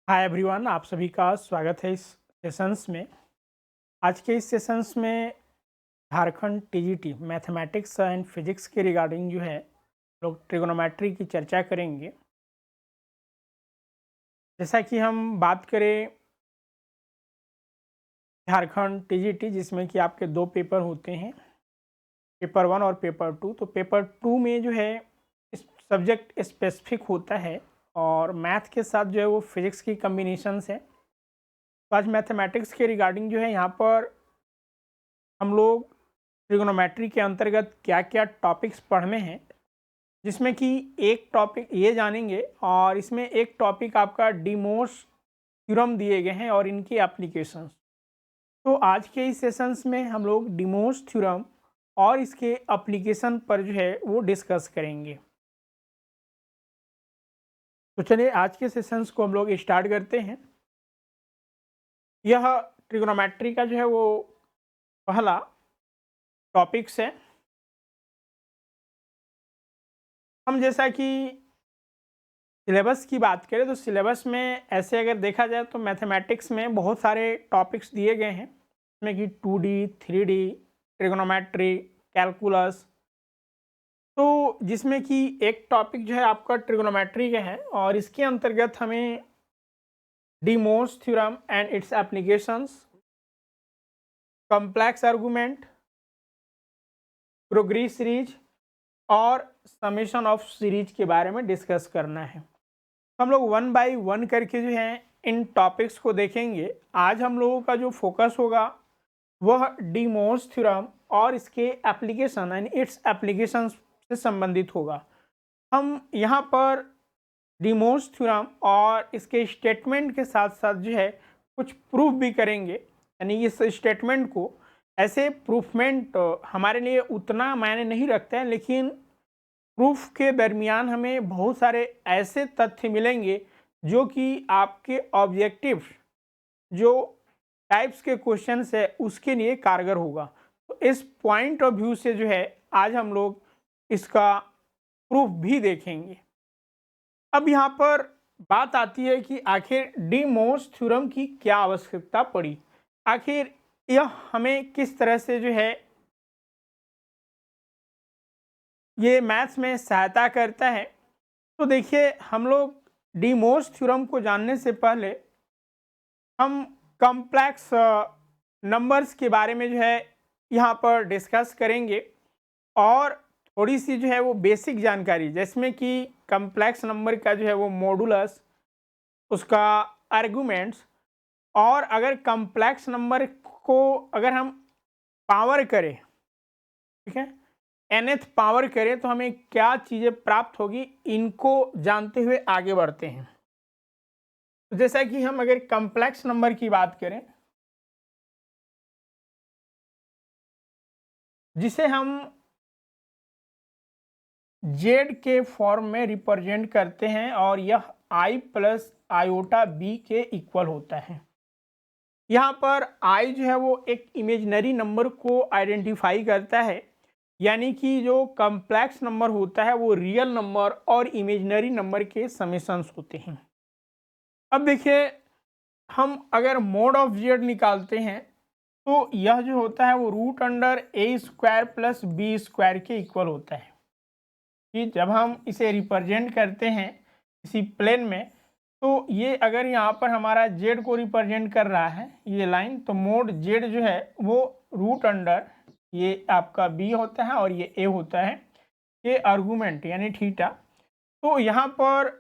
Hi everyone, आप सभी का स्वागत है इस सेशंस में। आज के इस सेशंस में Jharkhand TGT mathematics and physics के रिगार्डिंग जो है लोग ट्रिगोनोमेट्री की चर्चा करेंगे। जैसा कि हम बात करें झारखंड टीजीटी, जिसमें कि आपके दो पेपर होते हैं, पेपर 1 और पेपर 2। तो पेपर 2 में जो है इस सब्जेक्ट स्पेसिफिक होता है और मैथ के साथ जो है वो फिजिक्स की कम्बिनेशंस है। तो आज मैथमेटिक्स के रिगार्डिंग जो है यहाँ पर हम लोग ट्रिग्नोमेट्री के अंतर्गत क्या क्या टॉपिक्स पढ़ने हैं, जिसमें कि एक टॉपिक ये जानेंगे और इसमें एक टॉपिक आपका डीमोस थ्योरम दिए गए हैं और इनकी एप्लीकेशंस। तो आज के इस सेशंस में हम लोग डीमोस थ्योरम और इसके एप्लीकेशन पर जो है वो डिस्कस करेंगे। तो चलिए आज के सेशंस को हम लोग स्टार्ट करते हैं। यह ट्रिग्नोमेट्री का जो है वो पहला टॉपिक्स है। हम जैसा कि सिलेबस की बात करें तो सिलेबस में ऐसे अगर देखा जाए तो मैथमेटिक्स में बहुत सारे टॉपिक्स दिए गए हैं, जिसमें कि 2D, 3D, ट्रिग्नोमेट्री, कैलकुलस। तो जिसमें कि एक टॉपिक जो है आपका ट्रिग्नोमेट्री का है और इसके अंतर्गत हमें de Moivre's theorem and its applications, complex argument, क्रोगरी सीरीज और समेशन ऑफ सीरीज के बारे में डिस्कस करना है। हम लोग वन बाय वन करके जो है इन टॉपिक्स को देखेंगे। आज हम लोगों का जो फोकस होगा वह डी मोस थ्योरम और इसके एप्लीकेशन एंड इट्स एप्लीकेशन से संबंधित होगा। हम यहाँ पर डी मोस थ्योरम और इसके स्टेटमेंट के साथ साथ जो है कुछ प्रूफ भी करेंगे। यानी इस स्टेटमेंट को ऐसे प्रूफमेंट हमारे लिए उतना मायने नहीं रखता है, लेकिन प्रूफ के दरमियान हमें बहुत सारे ऐसे तथ्य मिलेंगे जो कि आपके ऑब्जेक्टिव जो टाइप्स के क्वेश्चंस है उसके लिए कारगर होगा। तो इस पॉइंट ऑफ व्यू से जो है आज हम लोग इसका प्रूफ भी देखेंगे। अब यहाँ पर बात आती है कि आखिर डी मोस थ्योरम की क्या आवश्यकता पड़ी, आखिर यह हमें किस तरह से जो है ये मैथ्स में सहायता करता है। तो देखिए, हम लोग डी मोस थ्योरम को जानने से पहले हम कॉम्प्लेक्स नंबर्स के बारे में जो है यहाँ पर डिस्कस करेंगे और थोड़ी सी जो है वो बेसिक जानकारी, जिसमें कि कॉम्प्लेक्स नंबर का जो है वो मॉडुलस, उसका आर्गुमेंट्स, और अगर कॉम्प्लेक्स नंबर को अगर हम पावर करें, ठीक है, nth पावर करें तो हमें क्या चीज़ें प्राप्त होगी, इनको जानते हुए आगे बढ़ते हैं। तो जैसा कि हम अगर कॉम्प्लेक्स नंबर की बात करें, जिसे हम जेड के फॉर्म में रिप्रेजेंट करते हैं और यह आई प्लस आयोटा बी के इक्वल होता है। यहाँ पर आई जो है वो एक इमेजिनरी नंबर को आइडेंटिफाई करता है, यानी कि जो कॉम्प्लेक्स नंबर होता है वो रियल नंबर और इमेजिनरी नंबर के समेशंस होते हैं। अब देखिए, हम अगर मोड ऑफ जेड निकालते हैं तो यह जो होता है वो रूट अंडर ए स्क्वायर प्लस बी स्क्वायर के इक्वल होता है। कि जब हम इसे रिप्रेजेंट करते हैं किसी प्लेन में, तो ये अगर यहाँ पर हमारा जेड को रिप्रेजेंट कर रहा है ये लाइन, तो मोड जेड जो है वो रूट अंडर ये आपका बी होता है और ये ए होता है, ये आर्गूमेंट यानी थीटा। तो यहाँ पर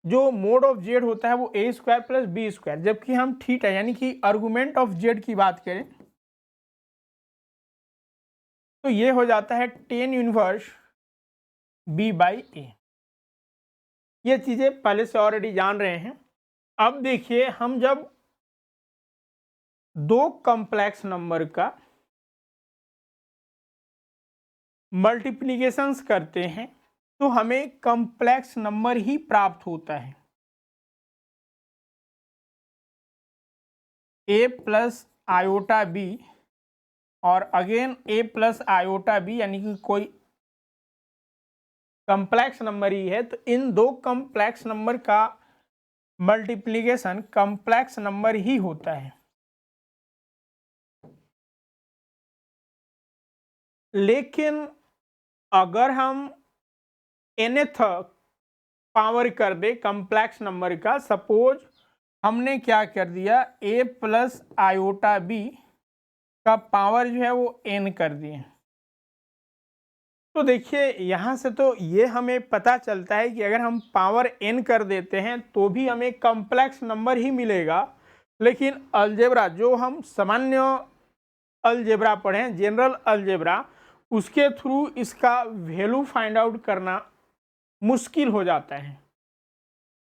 जो मोड ऑफ जेड होता है वो ए स्क्वायर प्लस बी स्क्वायर, जबकि हम थीटा यानी कि आर्गूमेंट ऑफ जेड की बात करें तो ये हो जाता है टेन इनवर्स बी बाई ए। ये चीज़ें पहले से ऑलरेडी जान रहे हैं। अब देखिए, हम जब दो कॉम्प्लेक्स नंबर का मल्टीप्लिकेशंस करते हैं तो हमें कॉम्प्लेक्स नंबर ही प्राप्त होता है। ए प्लस आयोटा बी और अगेन ए प्लस आयोटा बी, यानी कि कोई कॉम्प्लेक्स नंबर ही है। तो इन दो कॉम्प्लेक्स नंबर का मल्टीप्लिकेशन कॉम्प्लेक्स नंबर ही होता है। लेकिन अगर हम nth पावर कर दे कॉम्प्लेक्स नंबर का, सपोज हमने क्या कर दिया, a प्लस आयोटा b का पावर जो है वो n कर दिए, तो देखिए यहाँ से तो ये हमें पता चलता है कि अगर हम पावर n कर देते हैं तो भी हमें कॉम्प्लेक्स नंबर ही मिलेगा। लेकिन अलजेब्रा, जो हम सामान्य अलजेब्रा पढ़े, जनरल अलजेब्रा, उसके थ्रू इसका वैल्यू फाइंड आउट करना मुश्किल हो जाता है।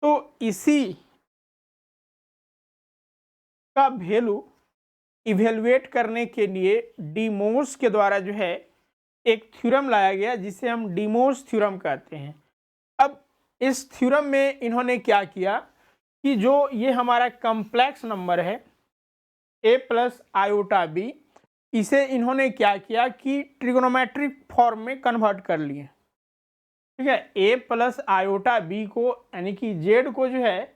तो इसी का वैल्यू इवेलुएट करने के लिए डीमोस के द्वारा जो है एक थ्योरम लाया गया जिसे हम डीमोस थ्योरम कहते हैं। अब इस थ्योरम में इन्होंने क्या किया कि जो ये हमारा कॉम्प्लेक्स नंबर है a प्लस आयोटा b, इसे इन्होंने क्या किया कि ट्रिग्नोमेट्रिक फॉर्म में कन्वर्ट कर लिए। ठीक है, a प्लस आयोटा b को यानी कि z को जो है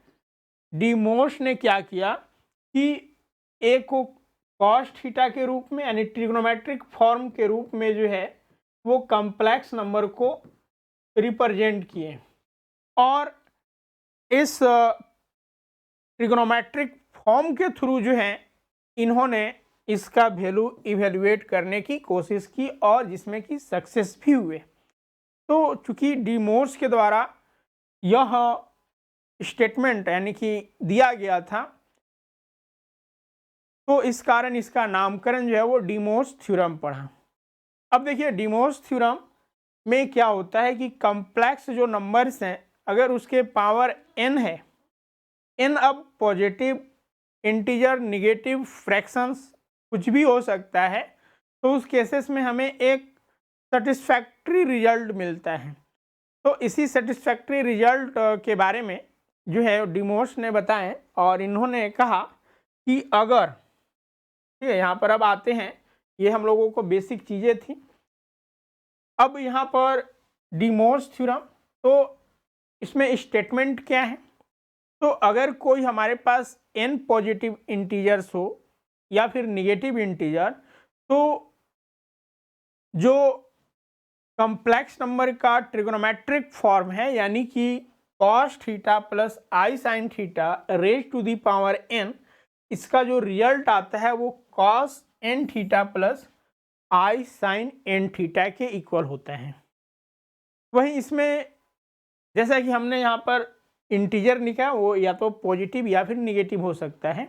डीमोस ने क्या किया कि a को कॉस थीटा के रूप में यानी ट्रिग्नोमेट्रिक फॉर्म के रूप में जो है वो कॉम्प्लेक्स नंबर को रिप्रेजेंट किए, और इस ट्रिग्नोमेट्रिक फॉर्म के थ्रू जो है इन्होंने इसका वैल्यू इवेलुएट करने की कोशिश की और जिसमें कि सक्सेस भी हुए। तो चूंकि डीमोस के द्वारा यह स्टेटमेंट यानी कि दिया गया था, तो इस कारण इसका नामकरण जो है वो डीमोस थ्योरम पड़ा। अब देखिए डीमोस थ्योरम में क्या होता है कि कॉम्प्लेक्स जो नंबर्स हैं अगर उसके पावर n है, n अब पॉजिटिव, इंटीजर, निगेटिव, फ्रैक्शंस कुछ भी हो सकता है, तो उस केसेस में हमें एक सेटिस्फैक्ट्री रिजल्ट मिलता है। तो इसी सेटिस्फैक्ट्री रिजल्ट के बारे में जो है डीमोस ने बताएं, और इन्होंने कहा कि अगर, ठीक है, यहाँ पर अब आते हैं, ये हम लोगों को बेसिक चीज़ें थी। अब यहाँ पर डीमोस थ्योरम, तो इसमें स्टेटमेंट क्या है, तो अगर कोई हमारे पास n पॉजिटिव इंटीजर्स हो या फिर निगेटिव इंटीजर, तो जो कॉम्प्लेक्स नंबर का ट्रिग्नोमेट्रिक फॉर्म है यानी कि cos theta plus i sine theta raise to the power n, इसका जो रिजल्ट आता है वो cos n theta plus i sine n theta के इक्वल होता है। वहीं इसमें जैसा कि हमने यहाँ पर इंटीजर लिखा, वो या तो पॉजिटिव या फिर निगेटिव हो सकता है।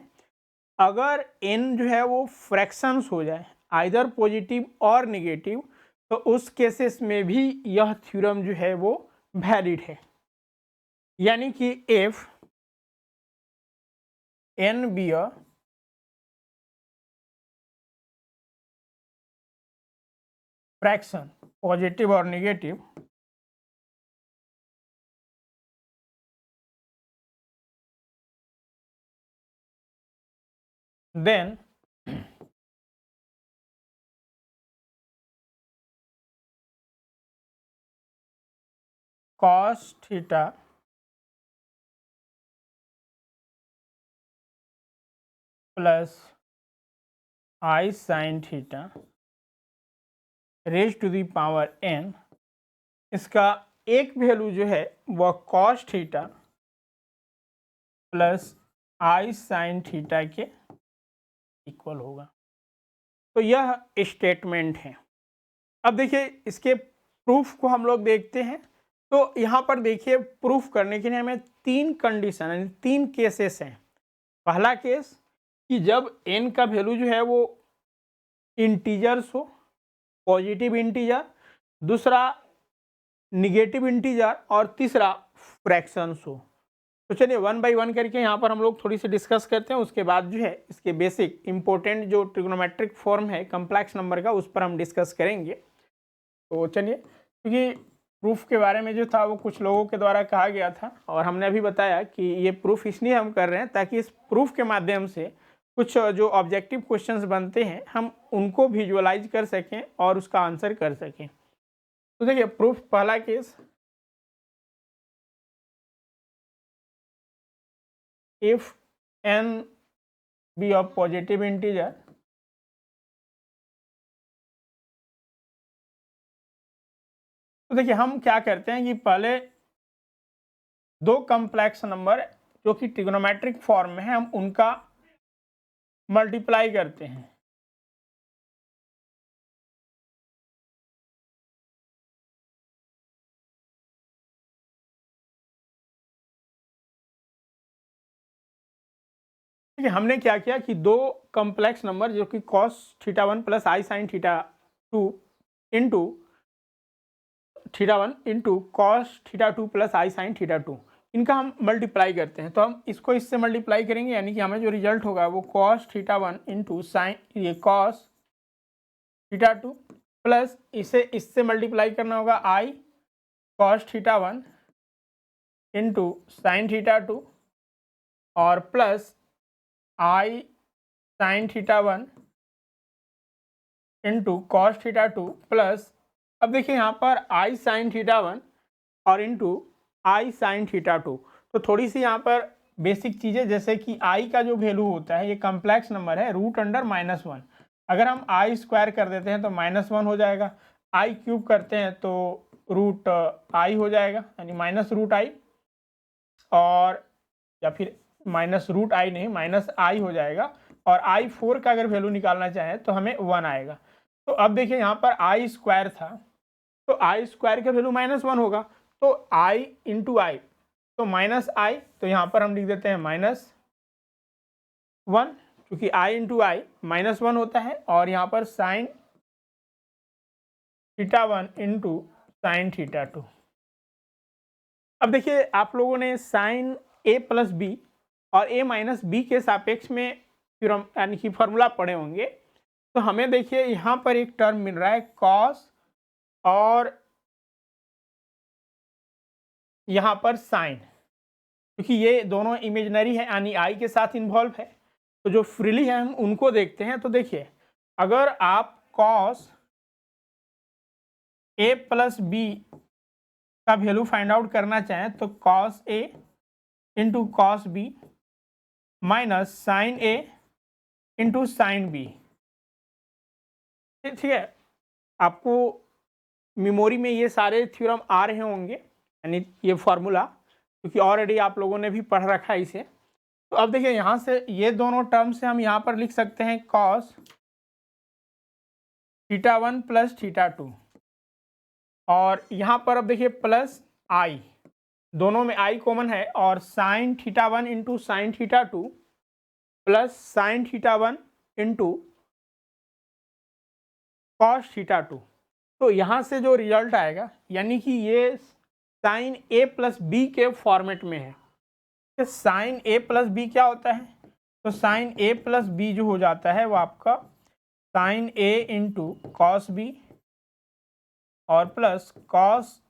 अगर n जो है वो फ्रैक्शंस हो जाए, आइदर पॉजिटिव और निगेटिव, तो उस केसेस में भी यह थ्योरम जो है वो वैलिड है। यानी कि if n be a fraction, positive और negative, then cos theta plus i sine theta raise to the power n, इसका एक वैल्यू जो है वह cos theta plus i sine theta के इक्वल होगा। तो यह स्टेटमेंट है। अब देखिए इसके प्रूफ को हम लोग देखते हैं। तो यहाँ पर देखिए प्रूफ करने के लिए हमें तीन कंडीशन यानी तीन केसेस हैं। पहला केस कि जब n का वैल्यू जो है वो इंटीजर्स हो, पॉजिटिव इंटीजर, दूसरा निगेटिव इंटीजर, और तीसरा फ्रैक्शंस हो। तो चलिए वन बाय वन करके यहाँ पर हम लोग थोड़ी सी डिस्कस करते हैं, उसके बाद जो है इसके बेसिक इंपॉर्टेंट जो ट्रिग्नोमेट्रिक फॉर्म है कॉम्प्लेक्स नंबर का उस पर हम डिस्कस करेंगे। तो चलिए, क्योंकि प्रूफ के बारे में जो था वो कुछ लोगों के द्वारा कहा गया था और हमने अभी बताया कि ये प्रूफ इसलिए हम कर रहे हैं ताकि इस प्रूफ के माध्यम से कुछ जो ऑब्जेक्टिव क्वेश्चंस बनते हैं हम उनको विजुअलाइज कर सकें और उसका आंसर कर सकें। तो देखिए प्रूफ पहला case, if n be of positive integer, तो देखिए हम क्या करते हैं कि पहले दो कॉम्प्लेक्स नंबर जो कि ट्रिग्नोमेट्रिक फॉर्म में है हम उनका मल्टीप्लाई करते हैं। ठीक है, हमने क्या किया कि दो कॉम्प्लेक्स नंबर जो कि cos θ1 plus i sine θ2 into θ1 into cos θ2 plus i sine θ2, इनका हम मल्टीप्लाई करते हैं। तो हम इसको इससे मल्टीप्लाई करेंगे, यानी कि हमें जो रिजल्ट होगा वो cos θ1 इंटू साइन ये cos θ2 प्लस इसे इससे मल्टीप्लाई करना होगा आई cos θ1 इंटू साइन θ2 और plus i sign θ1 into cos θ2 plus, अब देखिए यहाँ पर आई साइन θ1 और इंटू आई साइन θ2। तो थोड़ी सी यहाँ पर बेसिक चीज़ें, जैसे कि आई का जो वैल्यू होता है, ये कम्प्लेक्स नंबर है रूट अंडर -1, अगर हम आई स्क्वायर कर देते हैं तो -1 हो जाएगा, आई क्यूब करते हैं तो रूट आई हो जाएगा, यानी माइनस रूट आई, और या फिर माइनस रूट आई नहीं माइनस आई हो जाएगा, और आई 4 का अगर वैल्यू निकालना चाहें तो हमें 1 आएगा। तो अब देखिए यहाँ पर आई स्क्वायर था, तो आई स्क्वायर का वैल्यू -1 होगा, तो आई इंटू आई, तो माइनस आई, तो यहाँ पर हम लिख देते हैं -1, क्योंकि आई इंटू आई -1 होता है, और यहाँ पर साइन θ1 इंटू साइन θ2। अब देखिए आप लोगों ने साइन a प्लस बी और a माइनस बी के सापेक्ष में थ्योरम यानी कि फॉर्मूला पढ़े होंगे। तो हमें देखिए यहाँ पर एक टर्म मिल रहा है कॉस, और यहाँ पर साइन, क्योंकि ये दोनों इमेजनरी है यानी आई के साथ इन्वॉल्व है। तो जो फ्रीली है हम उनको देखते हैं। तो देखिए अगर आप कॉस a प्लस बी का वैल्यू फाइंड आउट करना चाहें तो cos a into cos b minus sine a into sine b. ठीक है, आपको मेमोरी में ये सारे थ्योरम आ रहे होंगे, यानी ये फॉर्मूला, क्योंकि ऑलरेडी आप लोगों ने भी पढ़ रखा है इसे। तो अब देखिए यहाँ से ये दोनों टर्म से हम यहाँ पर लिख सकते हैं कॉस θ1 प्लस θ2, और यहाँ पर अब देखिए प्लस आई, दोनों में आई कॉमन है, और sine θ1 into sine θ2 plus sine θ1 into cos θ2। तो यहाँ से जो रिजल्ट आएगा, यानी कि ये साइन a प्लस बी के फॉर्मेट में है। साइन a प्लस बी क्या होता है, तो साइन a प्लस बी जो हो जाता है वो आपका sine a into cos b और plus cos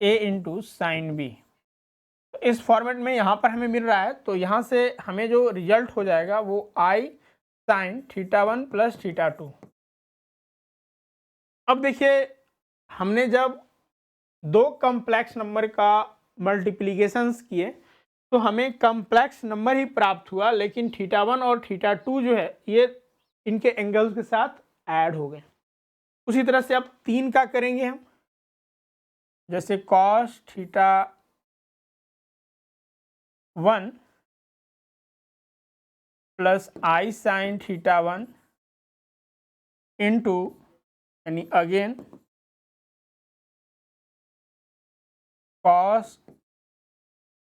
a into sine b. तो इस फॉर्मेट में यहाँ पर हमें मिल रहा है। तो यहाँ से हमें जो रिजल्ट हो जाएगा वो आई साइन θ1 प्लस θ2। अब देखिए हमने जब दो कॉम्प्लेक्स नंबर का मल्टीप्लिकेशंस किए तो हमें कॉम्प्लेक्स नंबर ही प्राप्त हुआ, लेकिन θ1 और θ2 जो है ये इनके एंगल्स के साथ ऐड हो गए। उसी तरह से अब 3 का करेंगे हम, जैसे cos θ1 plus i sign θ1 into यानी again cos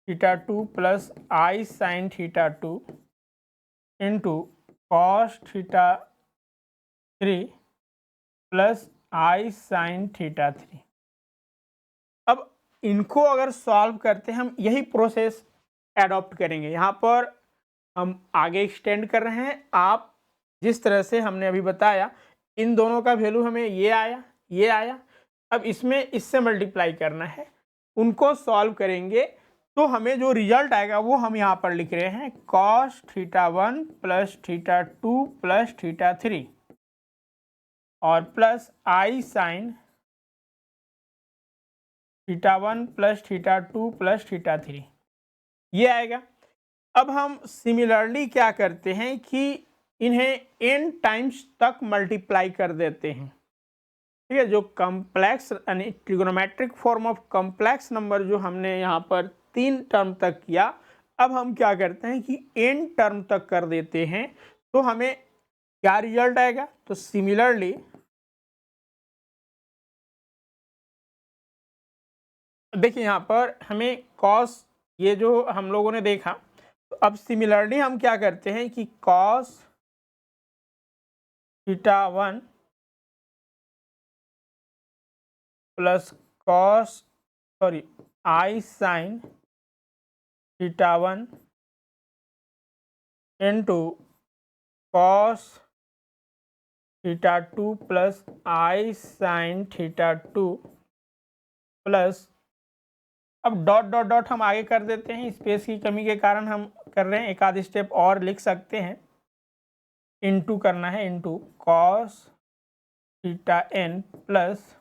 θ2 plus i sine θ2 into cos θ3 plus i sign θ3। अब इनको अगर सॉल्व करते हैं हम यही प्रोसेस एडॉप्ट करेंगे। यहाँ पर हम आगे एक्सटेंड कर रहे हैं। आप जिस तरह से हमने अभी बताया, इन दोनों का वैल्यू हमें ये आया, अब इसमें इससे मल्टीप्लाई करना है, उनको सॉल्व करेंगे तो हमें जो रिजल्ट आएगा वो हम यहाँ पर लिख रहे हैं cos θ1 प्लस θ2 प्लस θ3 और plus i sign θ1 plus θ2 plus θ3, ये आएगा। अब हम सिमिलरली क्या करते हैं कि इन्हें n टाइम्स तक मल्टीप्लाई कर देते हैं। ठीक है, जो कॉम्प्लेक्स यानी trigonometric form of complex number जो हमने यहाँ पर 3 टर्म तक किया, अब हम क्या करते हैं कि n टर्म तक कर देते हैं। तो हमें क्या रिजल्ट आएगा? तो सिमिलरली देखिए यहाँ पर हमें कॉस, ये जो हम लोगों ने देखा, तो अब सिमिलरली हम क्या करते हैं कि cos theta 1 plus cos i sine theta 1 into cos theta 2 plus i sine theta 2 plus, अब डॉट डॉट डॉट हम आगे कर देते हैं, स्पेस की कमी के कारण हम कर रहे हैं, एक आध स्टेप और लिख सकते हैं। इंटू करना है, into cos theta n plus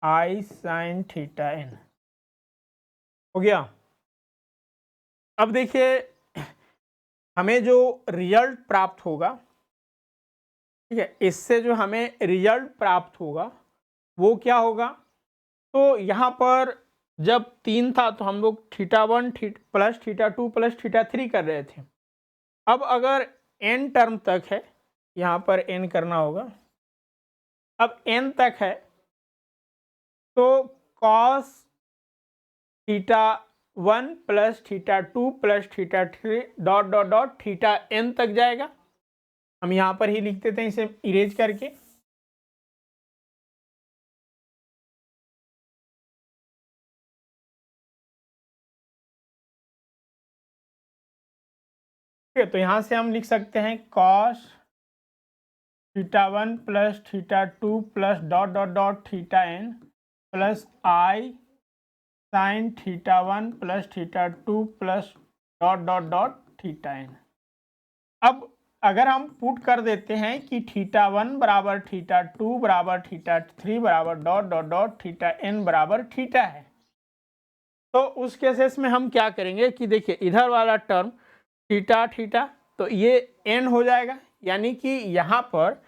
i sine theta n, हो गया। अब देखिए हमें जो रिजल्ट प्राप्त होगा, ठीक है, इससे जो हमें रिजल्ट प्राप्त होगा वो क्या होगा? तो यहाँ पर जब 3 था तो हम लोग theta 1 plus theta 2 plus theta 3 कर रहे थे। अब अगर n टर्म तक है, यहाँ पर n करना होगा, अब n तक है तो cos theta 1 plus theta 2 plus theta 3 dot dot dot theta n तक जाएगा। हम यहाँ पर ही लिख देते हैं इसे इरेज करके। ठीक है, तो यहाँ से हम लिख सकते हैं cos theta 1 plus theta 2 plus dot dot dot theta n plus i sine theta 1 plus theta 2 plus dot dot dot theta n। अब अगर हम पुट कर देते हैं कि थीटा 1 बराबर थीटा 2 बराबर थीटा 3 बराबर dot dot dot theta n बराबर थीटा है, तो उस केसेस में हम क्या करेंगे कि देखिए इधर वाला टर्म थीटा थीटा तो ये n हो जाएगा, यानी कि यहाँ पर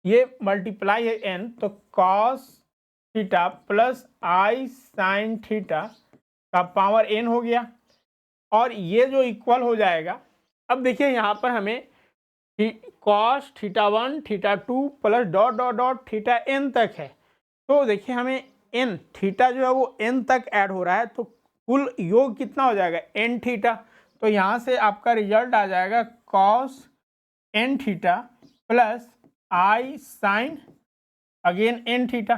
ये मल्टीप्लाई है n, तो cos theta plus i sine theta का पावर n हो गया, और ये जो इक्वल हो जाएगा। अब देखिए यहाँ पर हमें cos theta 1 theta 2 plus dot dot dot theta n तक है, तो देखिए हमें n थीटा जो है वो n तक ऐड हो रहा है, तो कुल योग कितना हो जाएगा? n theta. तो यहाँ से आपका रिजल्ट आ जाएगा cos n theta plus i sign again n theta.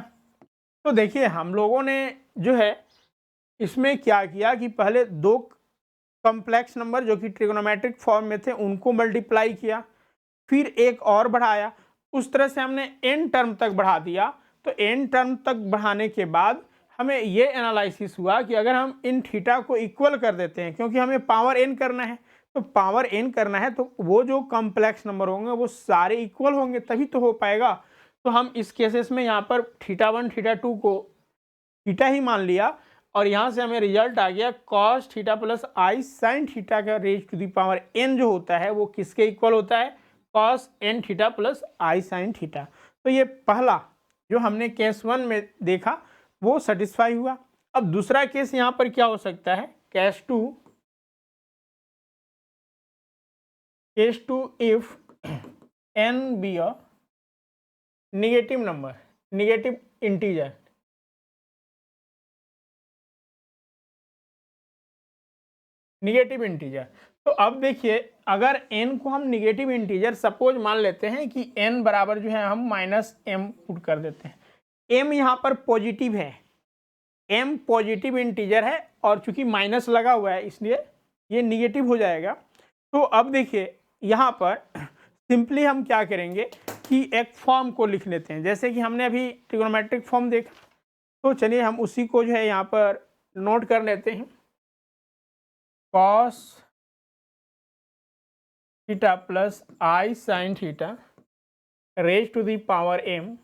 तो देखिए हम लोगों ने जो है इसमें क्या किया कि पहले दो कॉम्प्लेक्स नंबर जो कि ट्रिग्नोमेट्रिक फॉर्म में थे उनको मल्टीप्लाई किया, फिर एक और बढ़ाया, उस तरह से हमने n टर्म तक बढ़ा दिया। तो n टर्म तक बढ़ाने के बाद हमें ये एनालिसिस हुआ कि अगर हम इन थीटा को इक्वल कर देते हैं, क्योंकि हमें पावर n करना है, तो पावर n करना है तो वो जो कॉम्प्लेक्स नंबर होंगे वो सारे इक्वल होंगे तभी तो हो पाएगा। तो हम इस केसेस में यहाँ पर थीटा 1 थीटा 2 को थीटा ही मान लिया, और यहाँ से हमें रिजल्ट आ गया cos theta plus i sine theta का raise to the power n जो होता है वो किसके इक्वल होता है? Cos n theta plus i sine theta. तो ये पहला जो हमने केस 1 में देखा वो सेटिस्फाई हुआ। अब दूसरा केस यहाँ पर क्या हो सकता है? Case 2 if n be a negative number, negative integer. Negative integer, तो अब देखिए अगर n को हम निगेटिव इंटीजर सपोज मान लेते हैं कि n बराबर जो है हम -m पुट कर देते हैं, m यहाँ पर पॉजिटिव है, m पॉजिटिव इंटीजर है और चूंकि माइनस लगा हुआ है इसलिए ये निगेटिव हो जाएगा। तो अब देखिए यहाँ पर सिंपली हम क्या करेंगे कि एक फॉर्म को लिख लेते हैं, जैसे कि हमने अभी ट्रिग्नोमेट्रिक फॉर्म देखा, तो चलिए हम उसी को जो है यहाँ पर नोट कर लेते हैं। Cos theta plus i sine theta raise to the power m,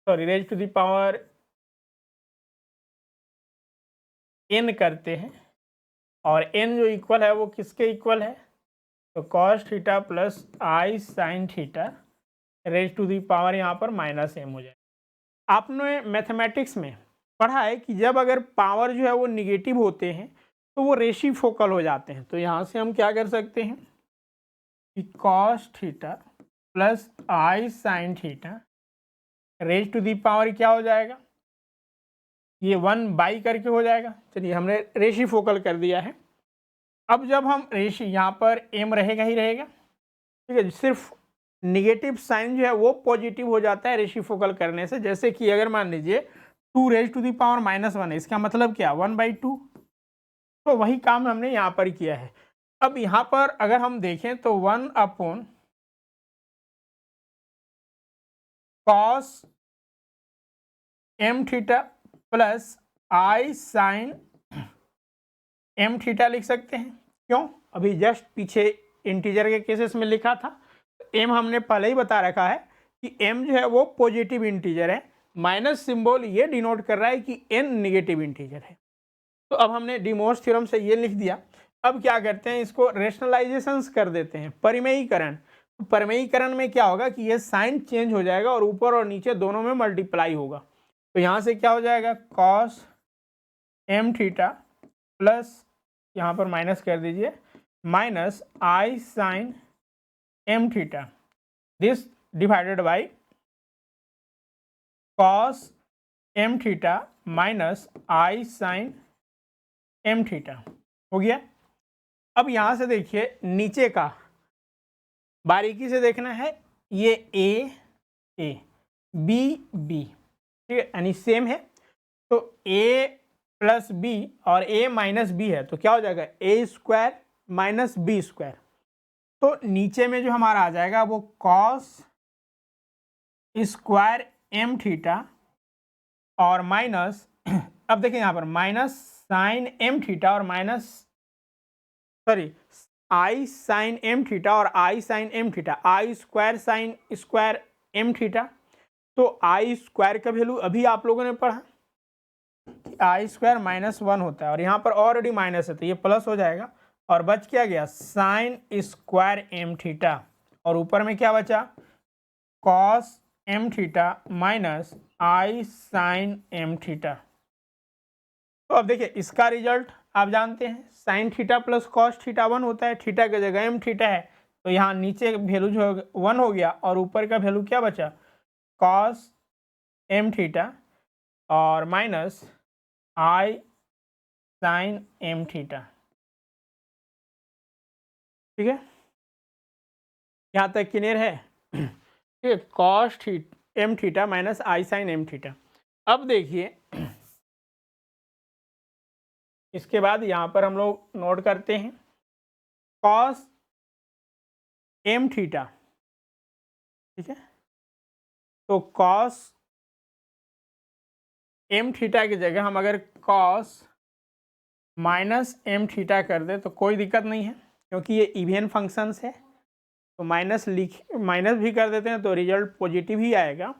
sorry raise to the power n करते हैं, और n जो इक्वल है वो किसके इक्वल है, तो cos theta plus i sine theta raise to the power यहाँ पर -m हो जाए। आपने मैथमेटिक्स में पढ़ा है कि जब अगर पावर जो है वो निगेटिव होते हैं तो वो रेसिप्रोकल हो जाते हैं। तो यहाँ से हम क्या कर सकते हैं कि cos theta plus i sine theta raise to the power क्या हो जाएगा, ये 1 करके हो जाएगा। चलिए हमने रेसिप्रोकल कर दिया है। अब जब हम रेशि यहाँ पर m रहेगा ही रहेगा, ठीक है, सिर्फ निगेटिव साइन जो है वो पॉजिटिव हो जाता है रेसिप्रोकल करने से। जैसे कि अगर मान लीजिए 2 रेज टू दी पावर -1 है, इसका मतलब क्या 1/2, तो वही काम हमने यहाँ पर किया है। अब यहाँ पर अगर हम देखें तो 1/cos m theta plus i sine m theta लिख सकते हैं। क्यों, अभी जस्ट पीछे इंटीजर के केसेस में लिखा था, m हमने पहले ही बता रखा है कि m जो है वो पॉजिटिव इंटीजर है, माइनस सिंबल ये डिनोट कर रहा है कि n निगेटिव इंटीजर है। तो अब हमने डिमोस थ्योरम से ये लिख दिया। अब क्या करते हैं, इसको रेशनलाइजेशंस कर देते हैं, परिमेयीकरण। तो परिमेयीकरण में क्या होगा कि ये साइन चेंज हो जाएगा और ऊपर और नीचे दोनों में मल्टीप्लाई होगा। तो यहाँ से क्या हो जाएगा cos m थीटा प्लस यहाँ पर माइनस कर दीजिए minus i sine m theta, this divided by cos m theta minus i sine m theta हो गया। अब यहाँ से देखिए नीचे का बारीकी से देखना है, ये a b, ठीक है, यानी सेम है। तो a प्लस b और a माइनस b है, तो क्या हो जाएगा a square minus b square. तो नीचे में जो हमारा आ जाएगा वो cos स्क्वायर m थीटा और माइनस अब देखिए यहाँ पर माइनस साइन m थीटा और minus sorry i sine m theta और i sine m theta, i square sine square m theta. तो आई स्क्वायर का वैल्यू अभी आप लोगों ने पढ़ा कि आई स्क्वायर -1 होता है और यहाँ पर ऑलरेडी माइनस है तो ये प्लस हो जाएगा और बच क्या गया साइन स्क्वायर m थीटा और ऊपर में क्या बचा cos m theta minus i sine m theta. तो अब देखिए इसका रिजल्ट आप जानते हैं sine theta plus cos theta 1 होता है, थीटा की जगह m थीटा है तो यहाँ नीचे वैल्यू जो 1 हो गया और ऊपर का वैल्यू क्या बचा cos m थीटा और minus i sine m theta. ठीक है, यहाँ तक क्लियर है। ठीक है, cos m theta minus i sine m theta. अब देखिए इसके बाद यहाँ पर हम लोग नोट करते हैं cos m थीटा, ठीक है, तो cos m थीटा की जगह हम अगर cos माइनस m थीटा कर दे तो कोई दिक्कत नहीं है क्योंकि ये इवन फंक्शंस है। तो माइनस भी कर देते हैं तो रिजल्ट पॉजिटिव ही आएगा,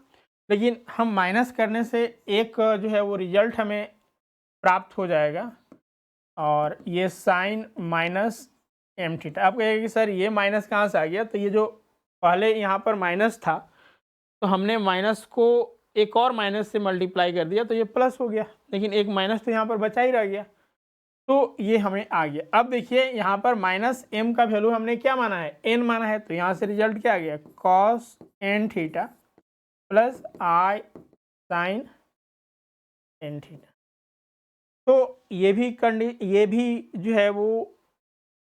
लेकिन हम माइनस करने से एक जो है वो रिजल्ट हमें प्राप्त हो जाएगा और ये साइन माइनस m थीटा। आप कहेंगे कि सर ये माइनस कहाँ से आ गया, तो ये जो पहले यहाँ पर माइनस था तो हमने माइनस को एक और माइनस से मल्टीप्लाई कर दिया तो ये प्लस हो गया, लेकिन एक माइनस तो यहाँ पर बचा ही रह गया तो ये हमें आ गया। अब देखिए यहाँ पर माइनस m का वैल्यू हमने क्या माना है n माना है, तो यहाँ से रिजल्ट क्या आ गया cos n theta plus i sine n theta. तो ये भी जो है वो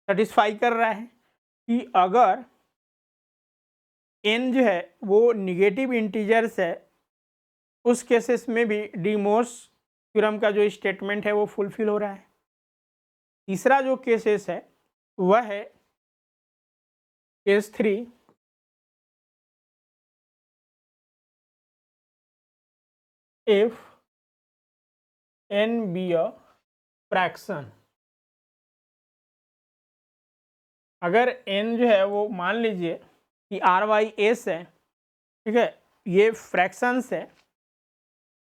सेटिस्फाई कर रहा है कि अगर n जो है वो निगेटिव इंटीजर्स है उस केसेस में भी डिमोस थ्योरम का जो स्टेटमेंट है वो फुलफिल हो रहा है। तीसरा जो केसेस है वह है case 3, if n be a fraction. अगर n जो है वो मान लीजिए कि r/s है, ठीक है, ये फ्रैक्शंस है,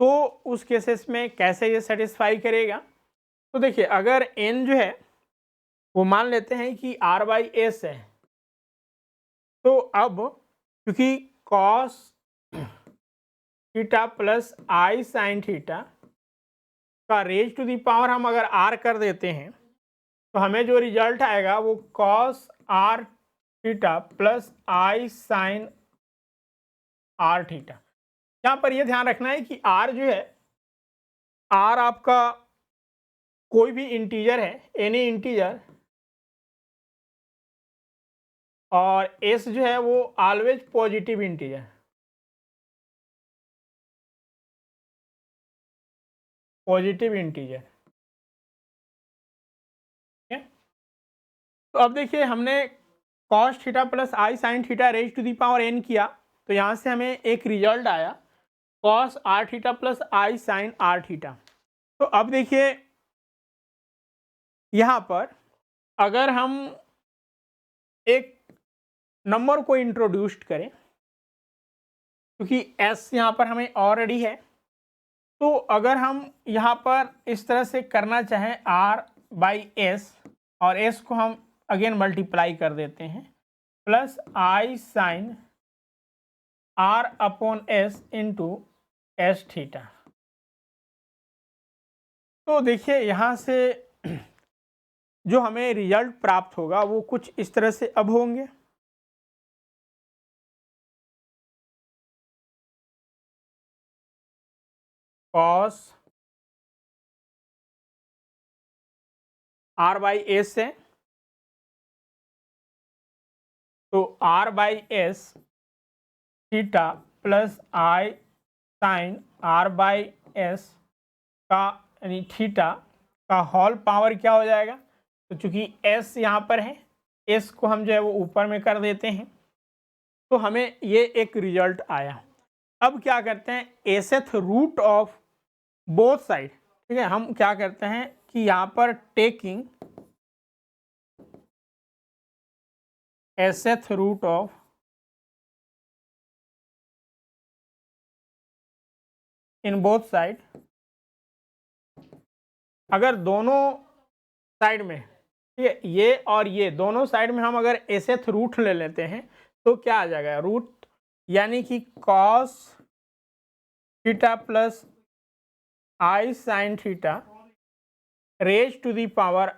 तो उस केसेस में कैसे ये सेटिस्फाई करेगा। तो देखिए अगर n जो है वो मान लेते हैं कि r बाई एस है। तो अब क्योंकि cos theta plus i sine theta का रेज टू दी पावर हम अगर r कर देते हैं तो हमें जो रिजल्ट आएगा वो cos r theta plus i sine r theta. यहाँ पर यह ध्यान रखना है कि r जो है, r आपका कोई भी इंटीजर है, एनी इंटीजर, और s जो है वो always positive integer, positive integer. ठीक है, तो अब देखिए हमने cos theta plus i sine theta raise to the power n किया, तो यहाँ से हमें एक रिजल्ट आया cos r theta plus i sine r theta. तो अब देखिए यहाँ पर अगर हम एक नंबर को इंट्रोड्यूस्ड करें, क्योंकि s यहाँ पर हमें ऑलरेडी है, तो अगर हम यहाँ पर इस तरह से करना चाहें r बाई एस, और s को हम अगेन मल्टीप्लाई कर देते हैं, plus i sine r upon s into s theta. तो देखिए यहाँ से जो हमें रिजल्ट प्राप्त होगा वो कुछ इस तरह से अब होंगे। कॉस r बाई एस है, तो r by s theta plus i sine r by s का यानी थीटा का होल पावर क्या हो जाएगा। तो चूंकि s यहाँ पर है, s को हम जो है वो ऊपर में कर देते हैं, तो हमें ये एक रिजल्ट आया। अब क्या करते हैं, sth root of both side. ठीक है, हम क्या करते हैं कि यहाँ पर taking sth root of in both side, अगर दोनों साइड में, ठीक है, ये और ये दोनों साइड में हम अगर एसेथ रूट ले लेते हैं तो क्या आ जाएगा, रूट यानी कि cos theta plus i sine theta raise to the power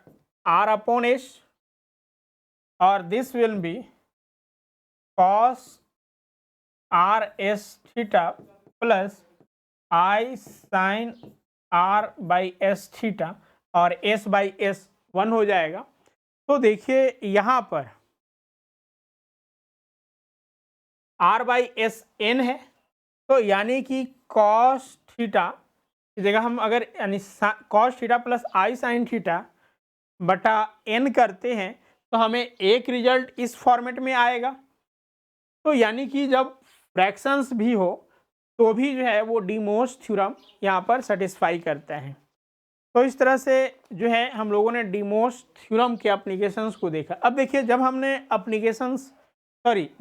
r upon s, और this will be cos r s theta plus i sine r by s theta, और s बाई एस 1 हो जाएगा। तो देखिए यहाँ पर r बाई एस n है, तो यानी कि कॉस थीटा की जगह हम अगर यानी cos theta plus i sine theta बटा n करते हैं तो हमें एक रिजल्ट इस फॉर्मेट में आएगा। तो यानी कि जब फ्रैक्शंस भी हो तो भी जो है वो डीमोस थ्योरम यहाँ पर सेटिस्फाई करता है। तो इस तरह से जो है हम लोगों ने डीमोस थ्योरम के एप्लीकेशंस को देखा। अब देखिए जब हमने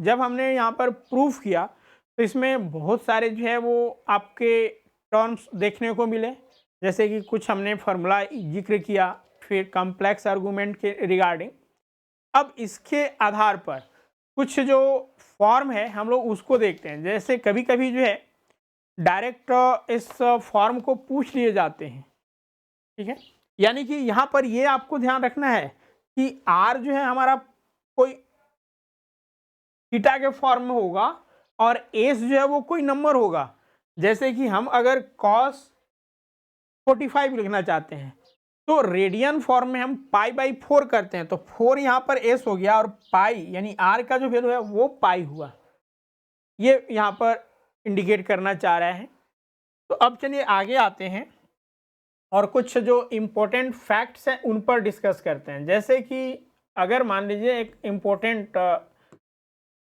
जब हमने यहाँ पर प्रूफ किया तो इसमें बहुत सारे जो है वो आपके टर्म्स देखने को मिले, जैसे कि कुछ हमने फार्मूला जिक्र किया, फिर कॉम्प्लेक्स आर्गूमेंट के रिगार्डिंग। अब इसके आधार पर कुछ जो फॉर्म है हम लोग उसको देखते हैं। जैसे कभी कभी जो है डायरेक्ट इस फॉर्म को पूछ लिए जाते हैं। ठीक है, यानी कि यहाँ पर ये आपको ध्यान रखना है कि r जो है हमारा कोई थीटा के फॉर्म में होगा और s जो है वो कोई नंबर होगा। जैसे कि हम अगर cos 45 लिखना चाहते हैं तो रेडियन फॉर्म में हम पाई बाई 4 करते हैं, तो 4 यहाँ पर s हो गया और पाई यानी r का जो वैल्यू है वो पाई हुआ, ये यहाँ पर इंडिकेट करना चाह रहा है। तो अब चलिए आगे आते हैं और कुछ जो इम्पोर्टेंट फैक्ट्स हैं उन पर डिस्कस करते हैं। जैसे कि अगर मान लीजिए एक इम्पोर्टेंट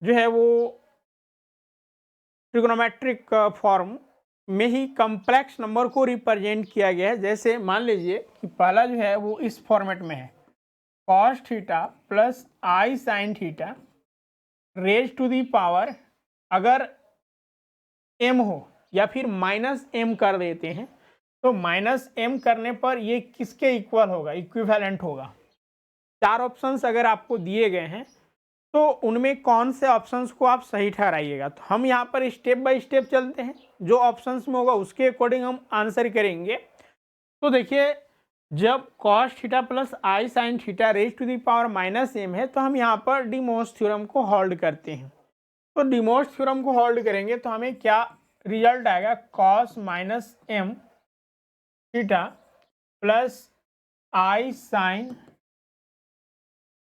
जो है वो ट्रिग्नोमेट्रिक फॉर्म में ही कॉम्प्लेक्स नंबर को रिप्रेजेंट किया गया है। जैसे मान लीजिए कि पहला जो है वो इस फॉर्मेट में है, cos theta plus i sine theta raise to the power, अगर m हो या फिर माइनस m कर देते हैं तो माइनस m करने पर ये किसके इक्वल होगा, इक्विवेलेंट होगा। 4 ऑप्शंस अगर आपको दिए गए हैं तो उनमें कौन से ऑप्शंस को आप सही ठहराइएगा। तो हम यहाँ पर स्टेप बाय स्टेप चलते हैं, जो ऑप्शंस में होगा उसके अकॉर्डिंग हम आंसर करेंगे। तो देखिए, जब cos theta plus i sine theta raise to the power minus m है तो हम यहाँ पर डी मोस थ्योरम को होल्ड करते हैं। तो डी मोस थ्योरम को होल्ड करेंगे तो हमें क्या रिजल्ट आएगा, cos minus m theta plus i sine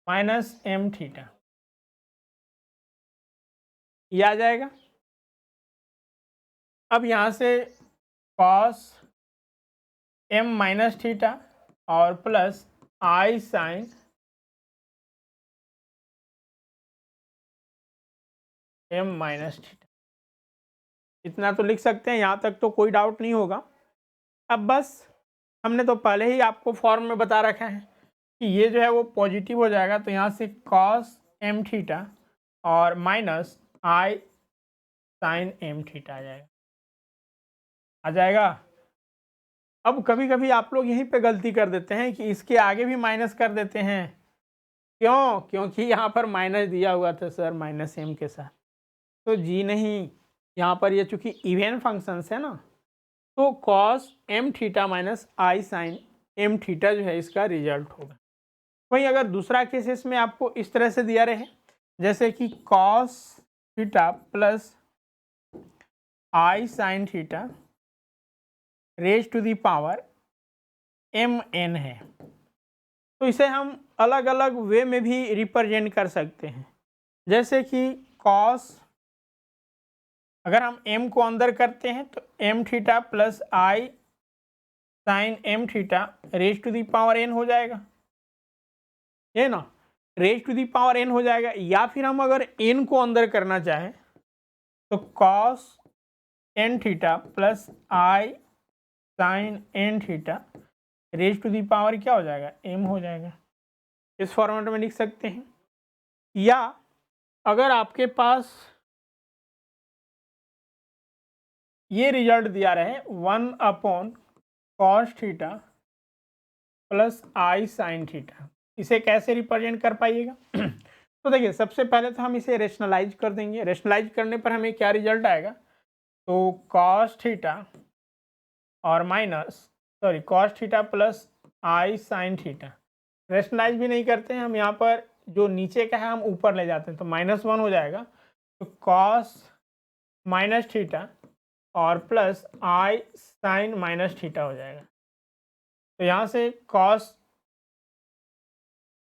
minus m theta, ये आ जाएगा। अब यहाँ से cos एम माइनस थीटा और plus i sine m minus theta, इतना तो लिख सकते हैं, यहाँ तक तो कोई डाउट नहीं होगा। अब बस हमने तो पहले ही आपको फॉर्म में बता रखा है कि ये जो है वो पॉजिटिव हो जाएगा, तो यहाँ से cos एम थीटा और minus i sine m theta आ जाएगा। अब कभी कभी आप लोग यहीं पे गलती कर देते हैं कि इसके आगे भी माइनस कर देते हैं। क्यों? क्योंकि यहाँ पर माइनस दिया हुआ था सर माइनस एम के साथ, तो जी नहीं, यहाँ पर ये चूंकि इवन फंक्शंस है ना, तो cos M theta minus i sine m theta जो है इसका रिजल्ट होगा। वहीं अगर दूसरा केस इसमें आपको इस तरह से दिया रहे, जैसे कि cos theta plus i sine theta raise to the power m n है, तो इसे हम अलग अलग वे में भी रिप्रेजेंट कर सकते हैं। जैसे कि cos, अगर हम m को अंदर करते हैं तो m theta plus i sine m theta raise to the power n हो जाएगा, है ना, raise to the power n हो जाएगा। या फिर हम अगर n को अंदर करना चाहें तो cos n theta plus i sine n theta raise to the power क्या हो जाएगा, m हो जाएगा। इस फॉर्मेट में लिख सकते हैं। या अगर आपके पास ये रिजल्ट दिया रहे 1/cos theta plus i sine theta, इसे कैसे रिप्रेजेंट कर पाइएगा? तो देखिए, सबसे पहले तो हम इसे रेशनलाइज कर देंगे। रेशनलाइज करने पर हमें क्या रिजल्ट आएगा, तो cos थीटा और cos theta plus i sine theta, rationalise भी नहीं करते हैं हम, यहाँ पर जो नीचे का है हम ऊपर ले जाते हैं, तो -1 हो जाएगा। तो cos माइनस थीटा और plus i sine minus theta हो जाएगा। तो यहाँ से cos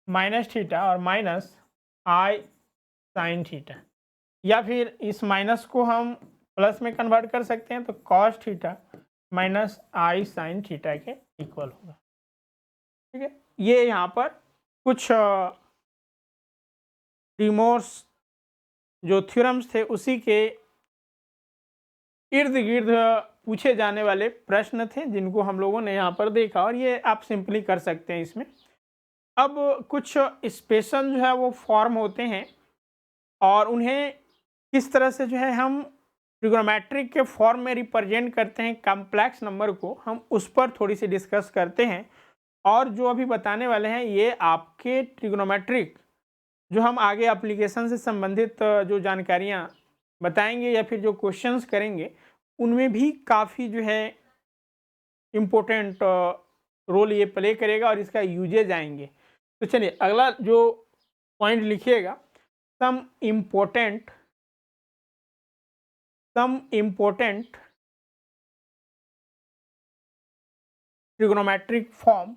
माइनस थीटा और माइनस आई साइन थीटा, या फिर इस माइनस को हम प्लस में कन्वर्ट कर सकते हैं, तो cos theta minus i sine theta के इक्वल होगा। ठीक है, ये यहाँ पर कुछ डिमोर्स जो थ्योरम्स थे उसी के इर्द गिर्द पूछे जाने वाले प्रश्न थे, जिनको हम लोगों ने यहाँ पर देखा, और ये आप सिंपली कर सकते हैं इसमें। अब कुछ स्पेशल जो है वो फॉर्म होते हैं, और उन्हें किस तरह से जो है हम ट्रिग्नोमेट्रिक के फॉर्म में रिप्रेजेंट करते हैं कॉम्प्लेक्स नंबर को, हम उस पर थोड़ी सी डिस्कस करते हैं। और जो अभी बताने वाले हैं ये आपके ट्रिग्नोमेट्रिक जो हम आगे एप्लीकेशन से संबंधित जो जानकारियाँ बताएंगे या फिर जो क्वेश्चंस करेंगे, उनमें भी काफ़ी जो है इम्पोर्टेंट रोल ये प्ले करेगा और इसका यूजेज आएंगे। तो चलिए अगला जो पॉइंट लिखिएगा, some important trigonometric form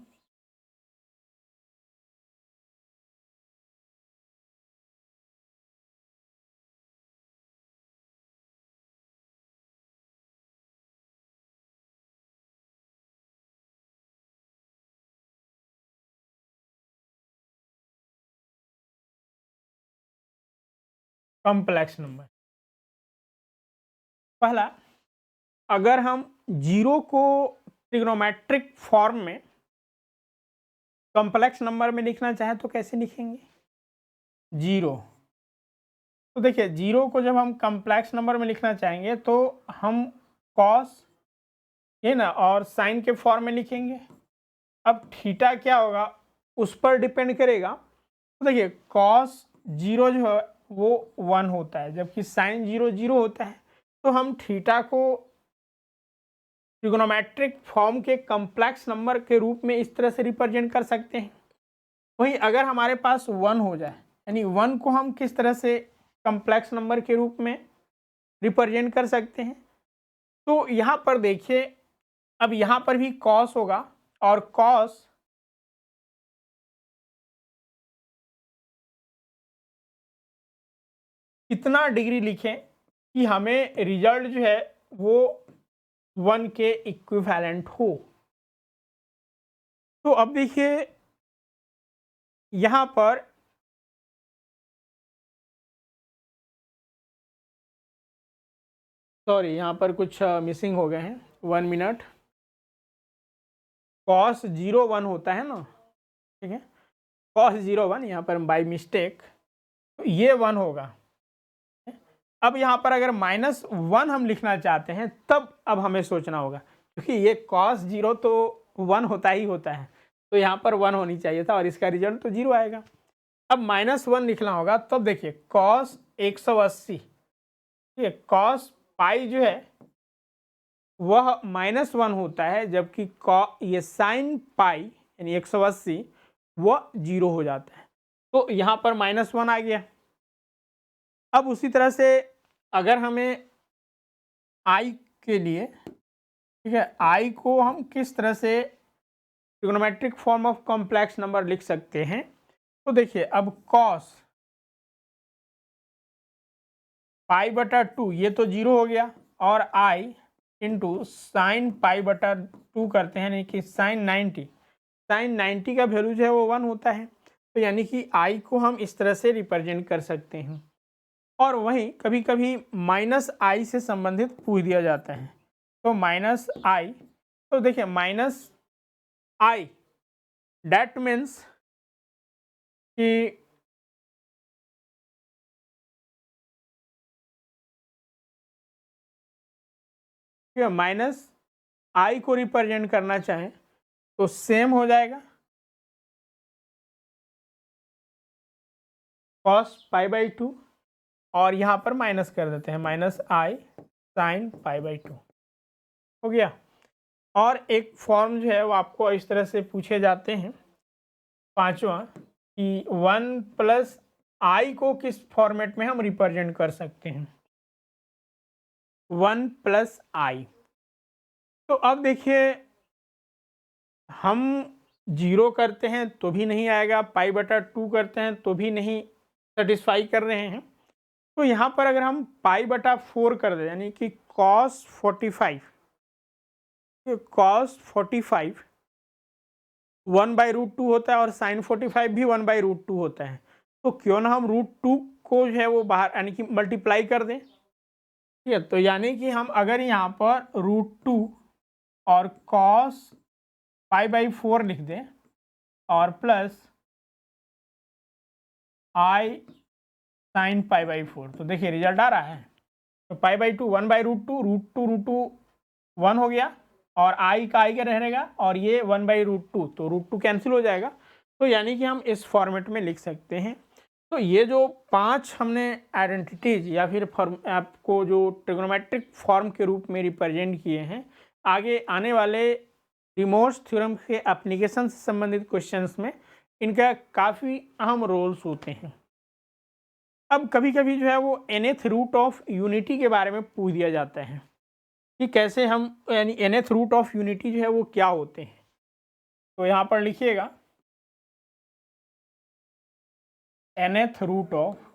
complex number. पहला, अगर हम जीरो को ट्रिग्नोमेट्रिक फॉर्म में कॉम्प्लेक्स नंबर में लिखना चाहें तो कैसे लिखेंगे जीरो? तो देखिए, जीरो को जब हम कॉम्प्लेक्स नंबर में लिखना चाहेंगे तो हम कॉस ये ना और साइन के फॉर्म में लिखेंगे। अब थीटा क्या होगा, उस पर डिपेंड करेगा। तो देखिए कॉस 0 जो है वो 1 होता है, जबकि साइन 0 0 होता है। तो हम थीटा को ट्रिग्नोमेट्रिक फॉर्म के कम्प्लेक्स नंबर के रूप में इस तरह से रिप्रेजेंट कर सकते हैं। वहीं अगर हमारे पास 1 हो जाए, यानी 1 को हम किस तरह से कम्प्लेक्स नंबर के रूप में रिप्रेजेंट कर सकते हैं। तो यहाँ पर देखिए, अब यहाँ पर भी कॉस होगा, और कॉस कितना डिग्री लिखें कि हमें रिजल्ट जो है वो 1 के इक्विवेलेंट हो। तो अब देखिए यहाँ पर सॉरी, यहाँ पर कुछ मिसिंग हो गए हैं, 1 मिनट। कॉस 0 1 होता है ना, ठीक है, कॉस 0 1 यहाँ पर बाई मिस्टेक, तो ये 1 होगा। अब यहाँ पर अगर -1 हम लिखना चाहते हैं तब अब हमें सोचना होगा, क्योंकि ये cos 0 तो 1 होता ही होता है, तो यहाँ पर 1 होनी चाहिए था और इसका रिजल्ट तो 0 आएगा। अब -1 लिखना होगा, तब देखिए cos 180, ठीक है, cos पाई जो है वह -1 होता है, जबकि ये साइन पाई यानी 180 वह 0 हो जाता है। तो यहाँ पर -1 आ गया। अब उसी तरह से अगर हमें आई के लिए, ठीक है, आई को हम किस तरह से trigonometric form of complex number लिख सकते हैं। तो देखिए अब कॉस पाई बटा 2 ये तो 0 हो गया, और आई इंटू साइन पाई बटा 2 करते हैं, यानी कि साइन 90 का वैल्यू जो है वो 1 होता है। तो यानी कि आई को हम इस तरह से रिप्रेजेंट कर सकते हैं। और वहीं कभी कभी माइनस आई से संबंधित पूछ दिया जाता है, तो माइनस आई, तो देखिए माइनस आई डैट मीन्स कि माइनस आई को रिप्रेजेंट करना चाहें तो सेम हो जाएगा, कॉस पाई बाई 2, और यहाँ पर माइनस कर देते हैं, minus i sine pi by 2 हो गया। और एक फॉर्म जो है वो आपको इस तरह से पूछे जाते हैं, पांचवा, कि 1 प्लस आई को किस फॉर्मेट में हम रिप्रेजेंट कर सकते हैं, 1 प्लस आई। तो अब देखिए हम 0 करते हैं तो भी नहीं आएगा, पाई बटा 2 करते हैं तो भी नहीं सेटिस्फाई कर रहे हैं। तो यहाँ पर अगर हम पाई बटा 4 कर दें, यानी कि cos 45, cos 45 1/√2 होता है, और साइन 45 भी 1/√2 होता है। तो क्यों ना हम √2 को जो है वो बाहर यानी कि मल्टीप्लाई कर दें, ठीक है। तो यानी कि हम अगर यहाँ पर √2 और cos पाई/4 लिख दें, और प्लस आई साइन पाई/4, तो देखिए रिजल्ट आ रहा है। तो पाई/2 1/√2, √2 1 हो गया, और आई का आई क्या रहेगा, और ये 1/√2, तो √2 कैंसिल हो जाएगा। तो यानी कि हम इस फॉर्मेट में लिख सकते हैं। तो ये जो 5 हमने आइडेंटिटीज या फिर आपको जो ट्रिग्नोमेट्रिक फॉर्म के रूप में रिप्रेजेंट किए हैं, आगे आने वाले डिमोर्स थ्योरम के एप्लीकेशन से संबंधित क्वेश्चंस में इनका काफ़ी अहम रोल्स होते हैं। अब कभी कभी जो है वो nth रूट ऑफ यूनिटी के बारे में पूछ दिया जाता है कि कैसे हम, यानी nth रूट ऑफ यूनिटी जो है वो क्या होते हैं। तो यहाँ पर लिखिएगा nth root of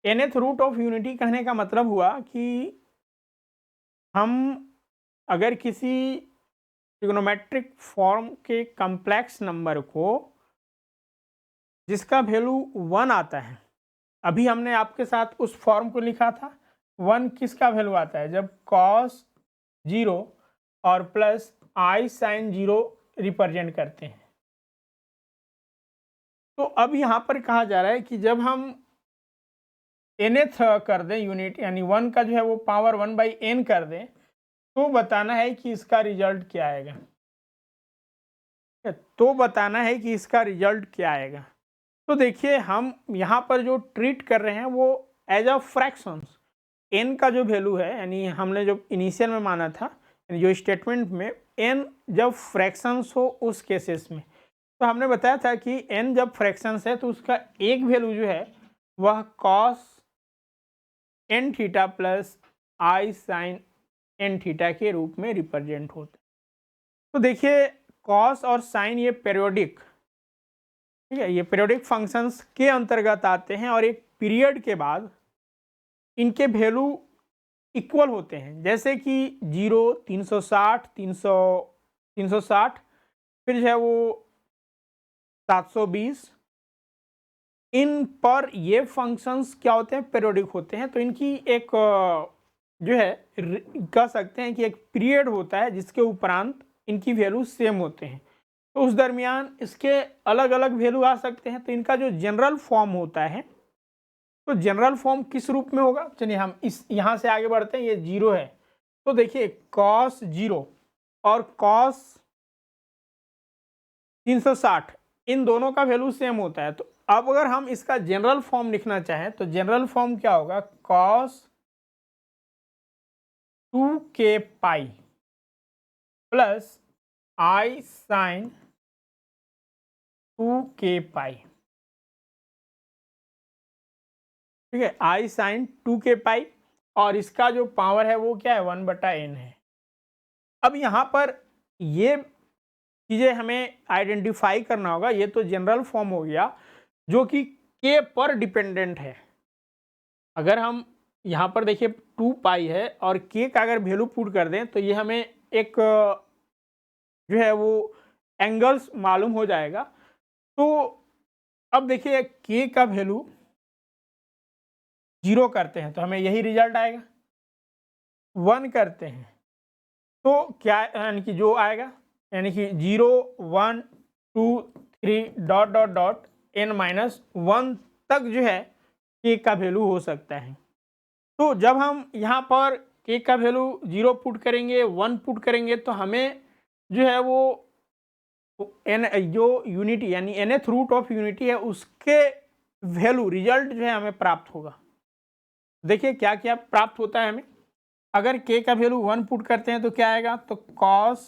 nth root of unity कहने का मतलब हुआ कि हम अगर किसी ट्रिग्नोमेट्रिक फॉर्म के कम्प्लेक्स नंबर को जिसका वैल्यू 1 आता है, अभी हमने आपके साथ उस फॉर्म को लिखा था, 1 किसका वैल्यू आता है, जब cos 0 और प्लस आई साइन 0 रिप्रेजेंट करते हैं। तो अब यहाँ पर कहा जा रहा है कि जब हम nth कर दें यूनिट, यानी 1 का जो है वो पावर 1/n कर दें, तो बताना है कि इसका रिजल्ट क्या आएगा। तो बताना है कि इसका रिजल्ट क्या आएगा। तो देखिए हम यहाँ पर जो ट्रीट कर रहे हैं वो एज अ फ्रैक्शंस, एन का जो वैल्यू है, यानी हमने जो इनिशियल में माना था, यानी जो स्टेटमेंट में एन जब फ्रैक्शंस हो उस केसेस में, तो हमने बताया था कि एन जब फ्रैक्शंस है तो उसका एक वैल्यू जो है वह cos N theta plus i sign N theta के रूप में रिप्रेजेंट होता है। तो देखिए कॉस और साइन ये पीरियोडिक, ठीक है, ये पीरियोडिक फंक्शंस के अंतर्गत आते हैं और एक पीरियड के बाद इनके वैल्यू इक्वल होते हैं, जैसे कि 0, 360, 360, फिर जो है वो 720, इन पर ये फंक्शंस क्या होते हैं, पीरियोडिक होते हैं। तो इनकी एक जो है कह सकते हैं कि एक पीरियड होता है जिसके उपरांत इनकी वैल्यू सेम होते हैं, तो उस दरमियान इसके अलग अलग वैल्यू आ सकते हैं। तो इनका जो जनरल फॉर्म होता है, तो जनरल फॉर्म किस रूप में होगा, चलिए हम इस यहाँ से आगे बढ़ते हैं। ये 0 है, तो देखिए कॉस 0 और कॉस 360 इन दोनों का वैल्यू सेम होता है। तो अब अगर हम इसका जनरल फॉर्म लिखना चाहें तो जनरल फॉर्म क्या होगा, cos 2k pi plus i sign 2k पाई, ठीक है, आई साइन 2k पाई, और इसका जो पावर है वो क्या है, 1/n है। अब यहाँ पर ये चीज़ें हमें आइडेंटिफाई करना होगा। ये तो जनरल फॉर्म हो गया जो कि k पर डिपेंडेंट है। अगर हम यहाँ पर देखिए 2 पाई है और k का अगर वैल्यू पुट कर दें तो ये हमें एक जो है वो एंगल्स मालूम हो जाएगा। तो अब देखिए k का वैल्यू 0 करते हैं तो हमें यही रिजल्ट आएगा, 1 करते हैं तो क्या, यानी कि जो आएगा, यानी कि 0, 1, 2, 3 डॉट डॉट डॉट n-1 तक जो है k का वैल्यू हो सकता है। तो जब हम यहाँ पर k का वैल्यू 0 पुट करेंगे, 1 पुट करेंगे, तो हमें जो है वो n जो यूनिटी यानी nth रूट ऑफ यूनिटी है उसके वैल्यू रिजल्ट जो है हमें प्राप्त होगा। देखिए क्या क्या प्राप्त होता है हमें। अगर k का वैल्यू 1 पुट करते हैं तो क्या आएगा, तो कॉस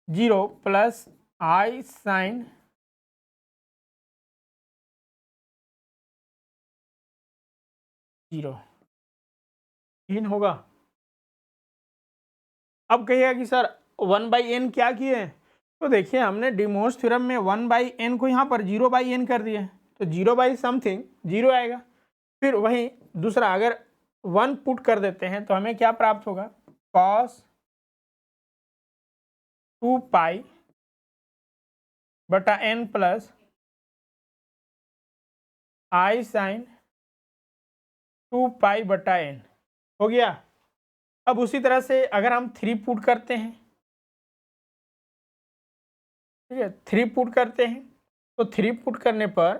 0 प्लस आई साइन 0 इन होगा। अब कहिएगा कि सर 1/n क्या किए, तो देखिए हमने डिमोस थ्योरम में 1/n को यहाँ पर 0/n कर दिए, तो 0/समथिंग 0 आएगा। फिर वहीं दूसरा अगर 1 पुट कर देते हैं तो हमें क्या प्राप्त होगा, cos 2 पाई बटा n प्लस आई साइन 2 पाई बटा n हो गया। अब उसी तरह से अगर हम 3 पुट करते हैं, ठीक है, 3 पुट करते हैं, तो 3 पुट करने पर,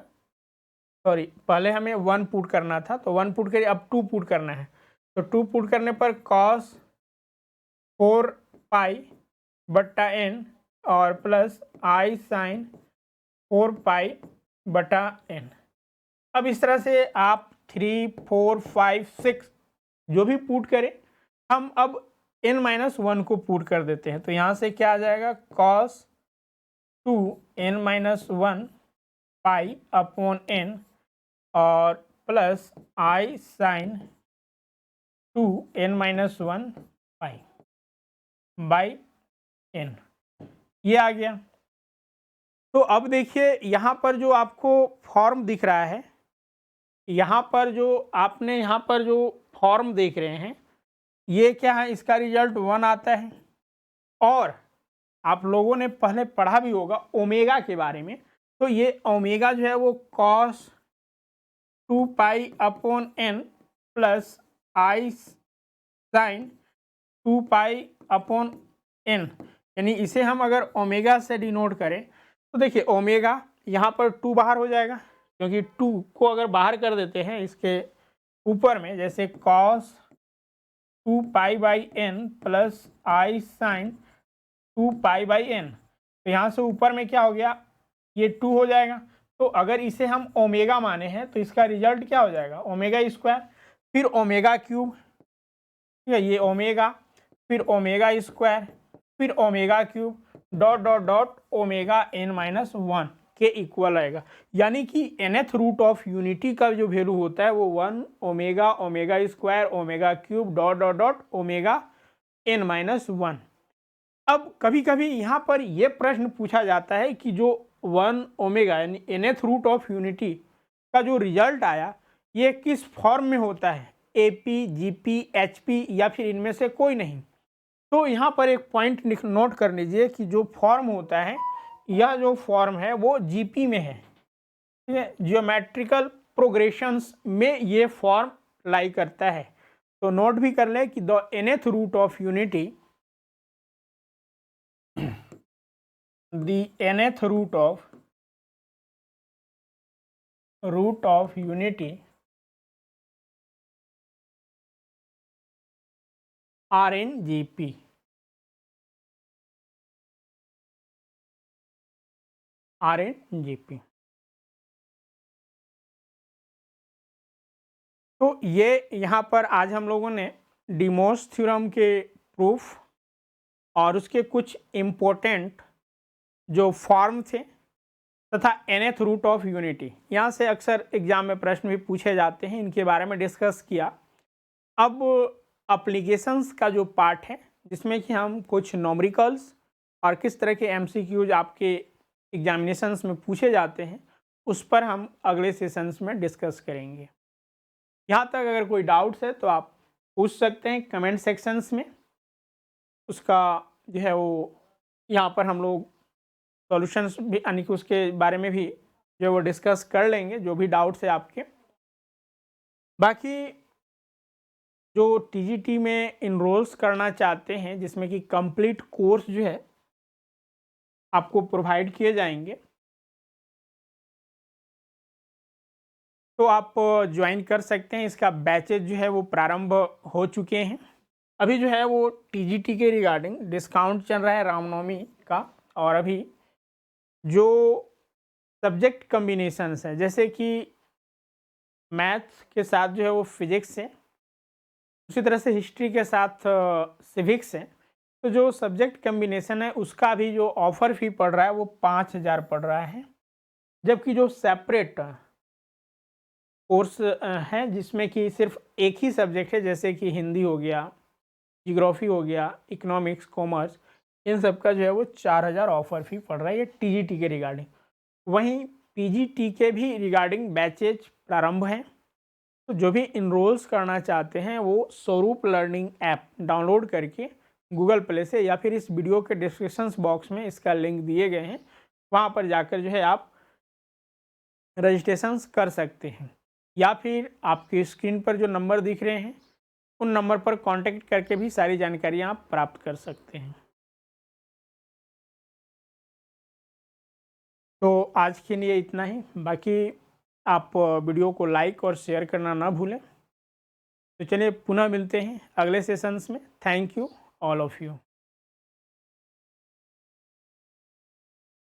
सॉरी पहले हमें 1 पुट करना था, तो 1 पुट करिए, अब 2 पुट करना है, तो 2 पुट करने पर cos 4 पाई बट्टा n और प्लस आई साइन 4 पाई बटा n। अब इस तरह से आप 3, 4, 5, 6 जो भी पुट करें, हम अब n-1 को पुट कर देते हैं, तो यहाँ से क्या आ जाएगा, cos 2 n-1 pi upon n और plus i sine 2 n-1 pi by n, ये आ गया। तो अब देखिए यहाँ पर जो आपको फॉर्म दिख रहा है, यहाँ पर जो आपने यहाँ पर जो फॉर्म देख रहे हैं, ये क्या है, इसका रिजल्ट 1 आता है। और आप लोगों ने पहले पढ़ा भी होगा ओमेगा के बारे में, तो ये ओमेगा जो है वो cos 2 pi upon n plus i sine 2 pi upon n, यानी इसे हम अगर ओमेगा से डिनोट करें तो देखिए ओमेगा यहाँ पर 2 बाहर हो जाएगा, क्योंकि 2 को अगर बाहर कर देते हैं इसके ऊपर में, जैसे cos 2 pi by n plus i sine 2 pi by n. तो यहाँ से ऊपर में क्या हो गया, ये 2 हो जाएगा। तो अगर इसे हम ओमेगा माने हैं तो इसका रिजल्ट क्या हो जाएगा, ओमेगा स्क्वायर, फिर ओमेगा क्यूब, ठीक है, ये ओमेगा, फिर ओमेगा स्क्वायर, फिर omega cube, dot dot dot omega n minus 1 के इक्वल आएगा। यानी कि nth रूट ऑफ यूनिटी का जो वैल्यू होता है वो 1 omega omega square omega cube dot dot dot omega n minus 1। अब कभी कभी यहाँ पर यह प्रश्न पूछा जाता है कि जो 1 ओमेगा यानी nth रूट ऑफ यूनिटी का जो रिजल्ट आया ये किस फॉर्म में होता है, AP, GP, HP या फिर इनमें से कोई नहीं। तो यहाँ पर एक पॉइंट नोट कर लीजिए कि जो फॉर्म होता है, यह जो फॉर्म है वो GP में है, ठीक है, जियोमेट्रिकल प्रोग्रेशंस में ये फॉर्म लाई करता है। तो नोट भी कर लें कि the nth root of unity, the nth root of unity are in GP। Are in GP। तो ये यहाँ पर आज हम लोगों ने डिमोस थ्योरम के प्रूफ और उसके कुछ इम्पोर्टेंट जो फॉर्म थे तथा nth रूट ऑफ यूनिटी, यहाँ से अक्सर एग्जाम में प्रश्न भी पूछे जाते हैं, इनके बारे में डिस्कस किया। अब एप्लीकेशंस का जो पार्ट है जिसमें कि हम कुछ नॉमरिकल्स और किस तरह के MCQs आपके एग्जामिनेशंस में पूछे जाते हैं उस पर हम अगले सेशंस में डिस्कस करेंगे। यहाँ तक अगर कोई डाउट्स है तो आप पूछ सकते हैं कमेंट सेक्शंस में, उसका जो है वो यहाँ पर हम लोग सॉल्यूशंस भी यानी कि उसके बारे में भी जो वो डिस्कस कर लेंगे, जो भी डाउट्स है आपके। बाकी जो TGT में इनरोल्स करना चाहते हैं जिसमें कि कंप्लीट कोर्स जो है आपको प्रोवाइड किए जाएंगे, तो आप ज्वाइन कर सकते हैं। इसका बैचेज जो है वो प्रारंभ हो चुके हैं। अभी जो है वो TGT के रिगार्डिंग डिस्काउंट चल रहा है रामनवमी का, और अभी जो सब्जेक्ट कम्बिनेशंस हैं जैसे कि मैथ्स के साथ जो है वो फिजिक्स है, उसी तरह से हिस्ट्री के साथ सिविक्स है, तो जो सब्जेक्ट कम्बिनेशन है उसका भी जो ऑफ़र फी पड़ रहा है वो 5000 पड़ रहा है। जबकि जो सेपरेट कोर्स है जिसमें कि सिर्फ एक ही सब्जेक्ट है जैसे कि हिंदी हो गया, जियोग्राफी हो गया, इकोनॉमिक्स, कॉमर्स, इन सब का जो है वो 4000 ऑफ़र फी पड़ रहा है, ये TGT के रिगार्डिंग। वहीं PGT के भी रिगार्डिंग बैचेज प्रारंभ हैं। तो जो भी इनरोल्स करना चाहते हैं वो स्वरूप लर्निंग ऐप डाउनलोड करके गूगल प्ले से या फिर इस वीडियो के डिस्क्रिप्शन बॉक्स में इसका लिंक दिए गए हैं, वहाँ पर जाकर जो है आप रजिस्ट्रेशंस कर सकते हैं, या फिर आपकी स्क्रीन पर जो नंबर दिख रहे हैं उन नंबर पर कांटेक्ट करके भी सारी जानकारियाँ आप प्राप्त कर सकते हैं। तो आज के लिए इतना ही। बाकी आप वीडियो को लाइक और शेयर करना ना भूलें। तो चलिए पुनः मिलते हैं अगले सेशंस में। Thank you all of you.